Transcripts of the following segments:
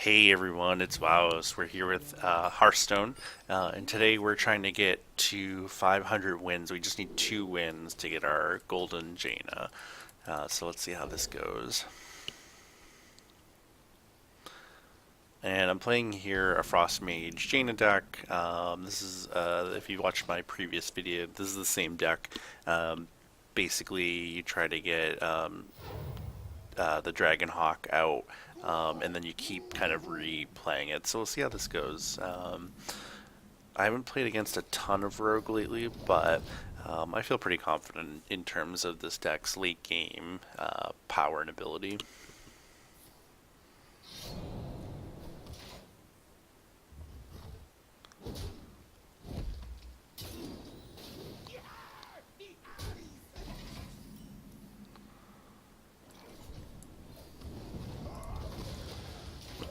Hey everyone, it's Wowous. We're here with Hearthstone, and today we're trying to get to 500 wins. We just need 2 wins to get our Golden Jaina. So let's see how this goes. And I'm playing here a Frost Mage Jaina deck. This is, if you watched my previous video, this is the same deck. Basically, you try to get the Dragon Hawk out, and then you keep kind of replaying it. So we'll see how this goes. I haven't played against a ton of Rogue lately, but I feel pretty confident in terms of this deck's late game power and ability.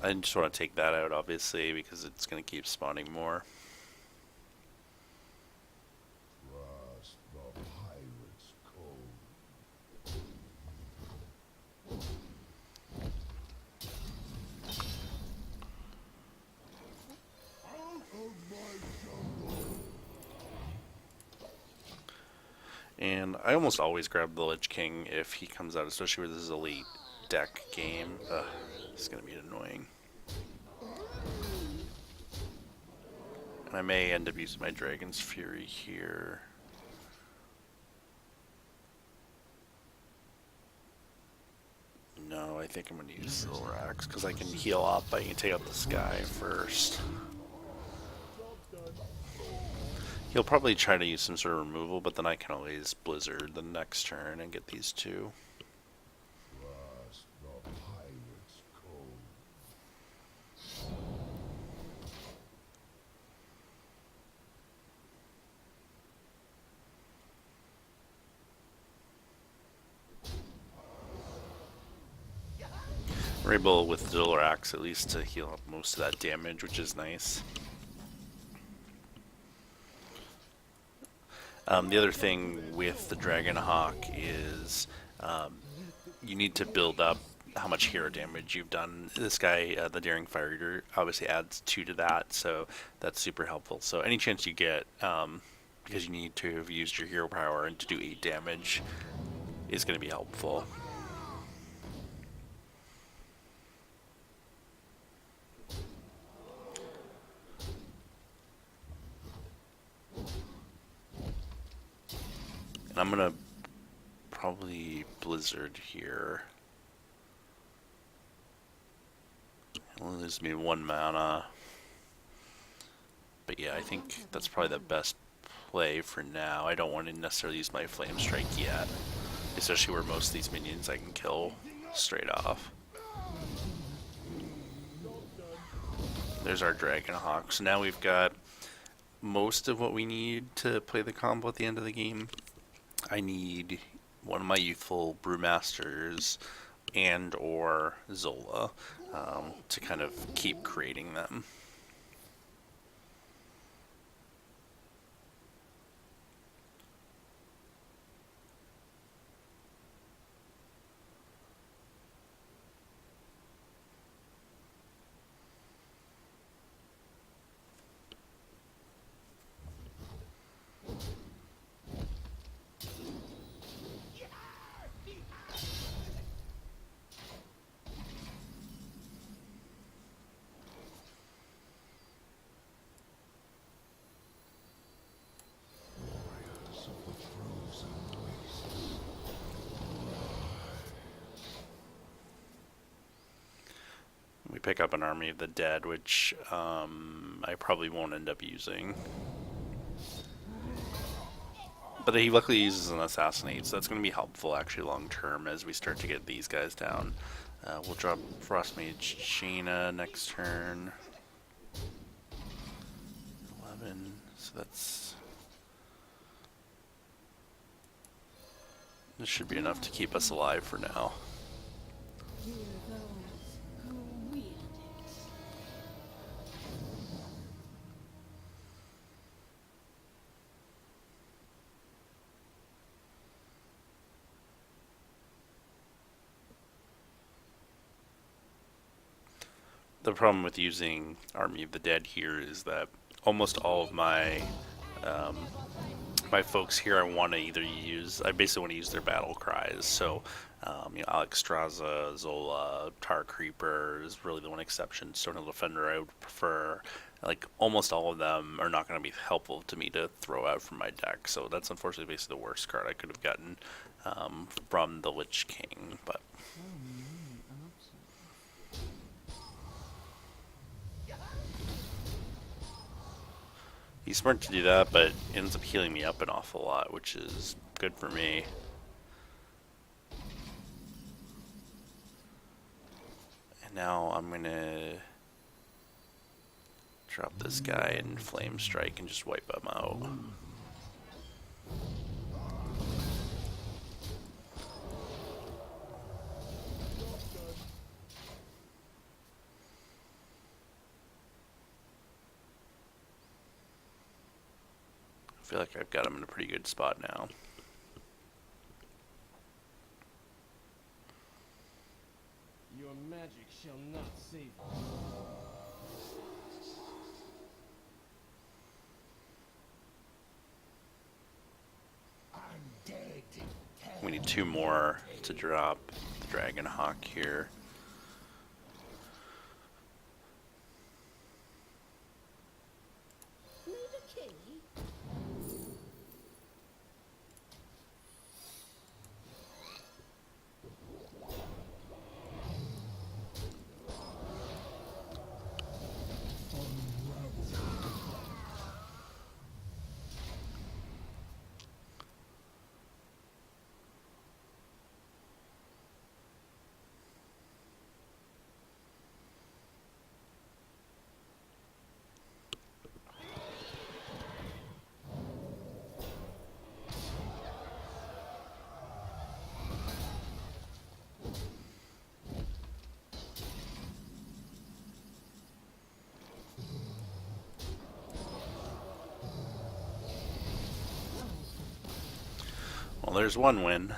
I just want to take that out, obviously, because it's going to keep spawning more. Trust the pirate's code. Out of my jungle. And I almost always grab the Lich King if he comes out, especially with this elite deck game. Ugh, it's going to be annoying. And I may end up using my Dragon's Fury here. No, I think I'm going to use Silver Axe because I can heal up. I can take out the sky first. He'll probably try to use some sort of removal, but then I can always Blizzard the next turn and get these two. Trust the pirate's code. We're able with Silver Axe at least to heal up most of that damage, which is nice. The other thing with the Dragon Hawk is you need to build up how much hero damage you've done. This guy, the Daring Fire Eater, obviously adds 2 to that, so that's super helpful. So any chance you get, because you need to have used your hero power and to do 8 damage, is going to be helpful. And I'm going to probably Blizzard here. It'll lose me 1 mana. But yeah, I think that's probably the best play for now. I don't want to necessarily use my Flame Strike yet, especially where most of these minions I can kill straight off. There's our Dragon Hawk. So now we've got most of what we need to play the combo at the end of the game. I need one of my youthful Brewmasters and or Zola to kind of keep creating them. Warriors of the frozen wastes. We pick up an Army of the Dead, which I probably won't end up using. But he luckily uses an Assassinate, so that's going to be helpful actually long term as we start to get these guys down. We'll drop Frostmage Jaina next turn. 11, so that's... This should be enough to keep us alive for now. Hear those who wield it. The the problem with using Army of the Dead here is that almost all of my folks here, I basically want to use their battle cries. So, Alexstrasza, Zola, Tar Creeper is really the one exception. Stonehill Defender I would prefer. Like, almost all of them are not going to be helpful to me to throw out from my deck. So that's unfortunately basically the worst card I could have gotten from the Lich King. But So many options. he's smart to do that, but ends up healing me up an awful lot, which is good for me. And now I'm gonna drop this guy and Flame Strike and just wipe him out. I feel like I've got him in a pretty good spot now. Your magic shall not save you. I'm dead. We need 2 more to drop the Dragon Hawk here. Need a key? Well, there's one win.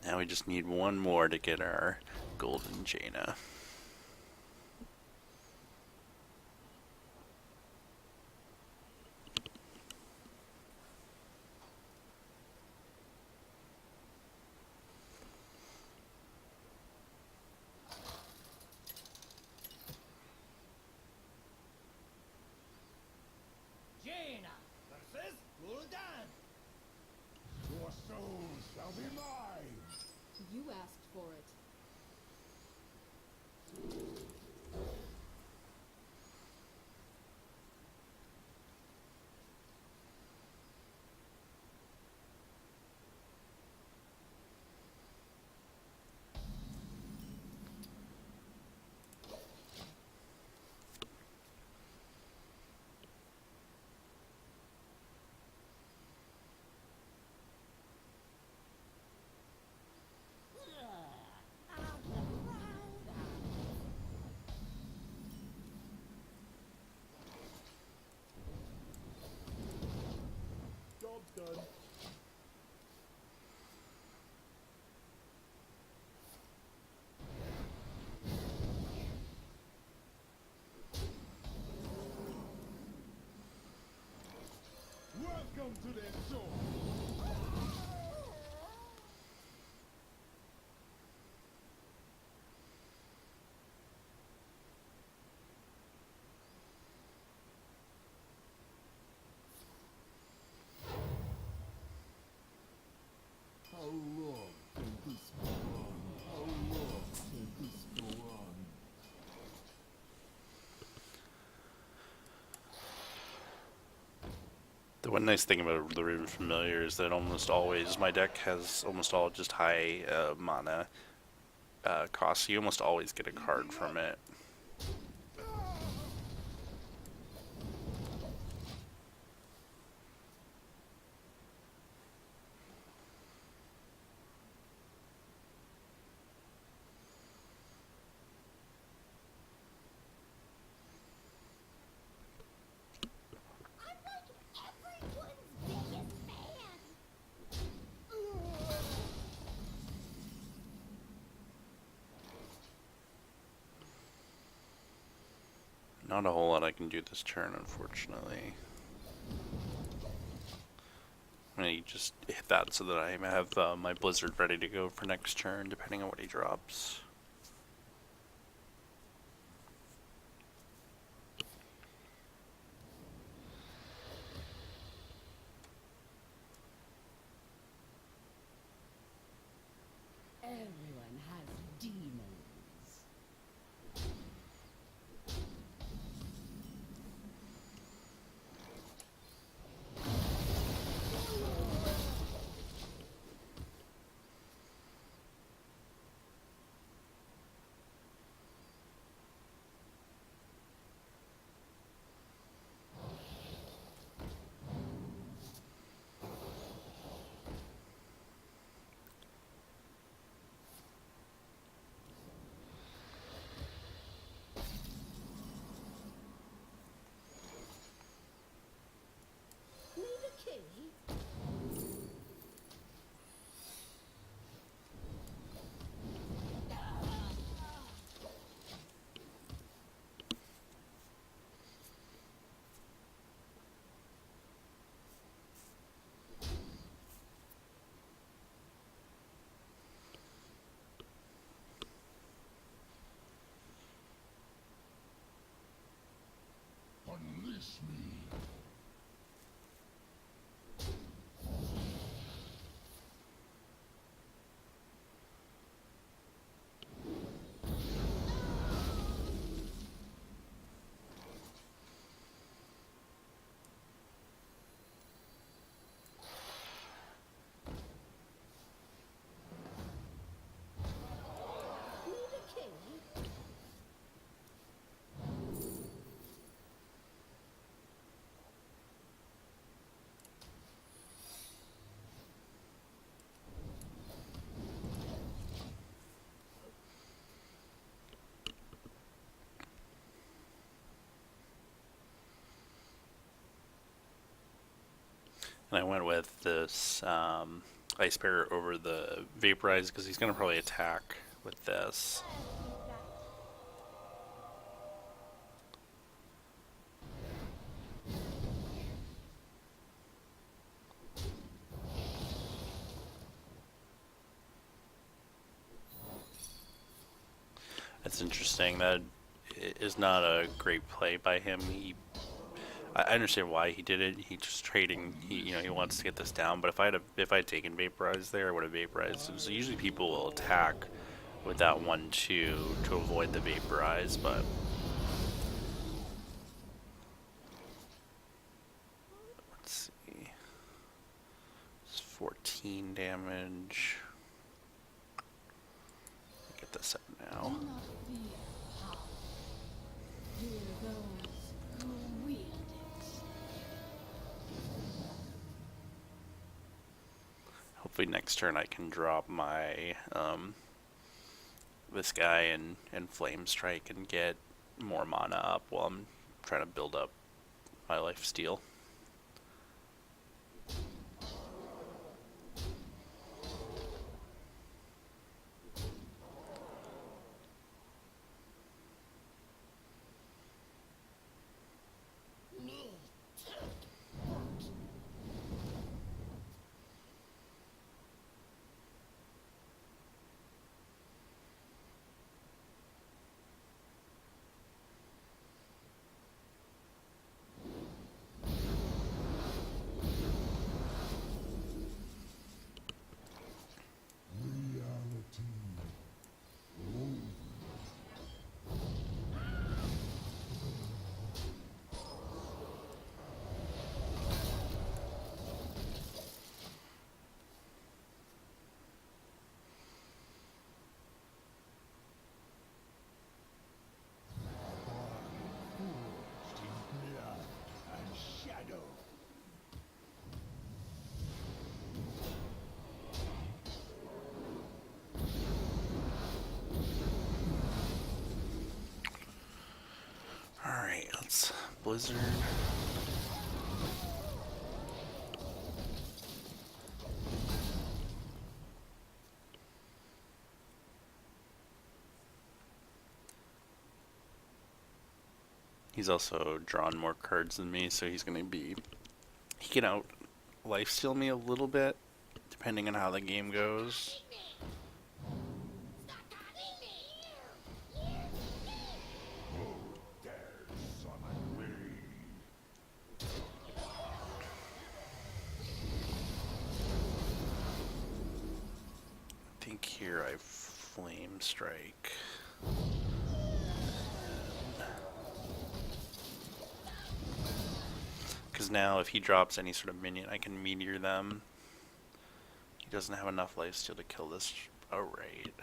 Now we just need one more to get our Golden Jaina. Jaina versus Gul'dan. Your soul shall be mine. You asked for it. Job done. Welcome to their shore. How long can this go on? How long can this go on? The one nice thing about the Rune Familiar is that almost always my deck has almost all just high mana costs. So you almost always get a card from it. I'm like everyone's biggest fan. Not a whole lot I can do this turn, unfortunately. I'm gonna just hit that so that I have my Blizzard ready to go for next turn, depending on what he drops. Everyone has demons. Need a key? Unleash me. Need a key? And I went with this Ice Bear over the Vaporize because he's going to probably attack with this. That's interesting. That is not a great play by him. I understand why he did it. He just trading. He wants to get this down. But if I had taken Vaporize there, I would have vaporized him. So usually people will attack with that 1/2 to avoid the Vaporize, but let's see. It's 14 damage. Get this up now. Do not fear power. Fear those who wield it. Hopefully next turn I can drop my this guy and Flame Strike and get more mana up while I'm trying to build up my life steal. Reality. Forged in blood and shadow. Alright, let's Blizzard. He's also drawn more cards than me, so he's gonna be. He can out lifesteal me a little bit, depending on how the game goes. I think here I flame strike. Because now if he drops any sort of minion, I can meteor them. He doesn't have enough lifesteal to kill this. Oh, right.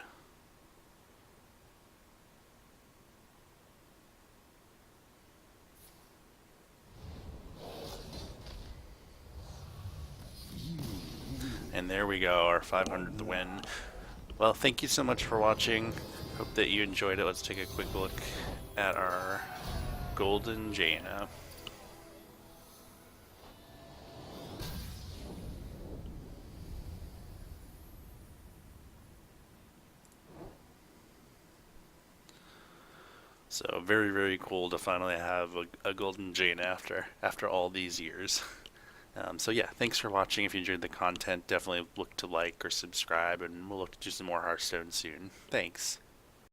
And there we go, our 500th win. Well, thank you so much for watching. Hope that you enjoyed it. Let's take a quick look at our Golden Jaina. So very, very cool to finally have a Golden Jaina after all these years. So yeah, thanks for watching. If you enjoyed the content, definitely look to like or subscribe, and we'll look to do some more Hearthstone soon. Thanks.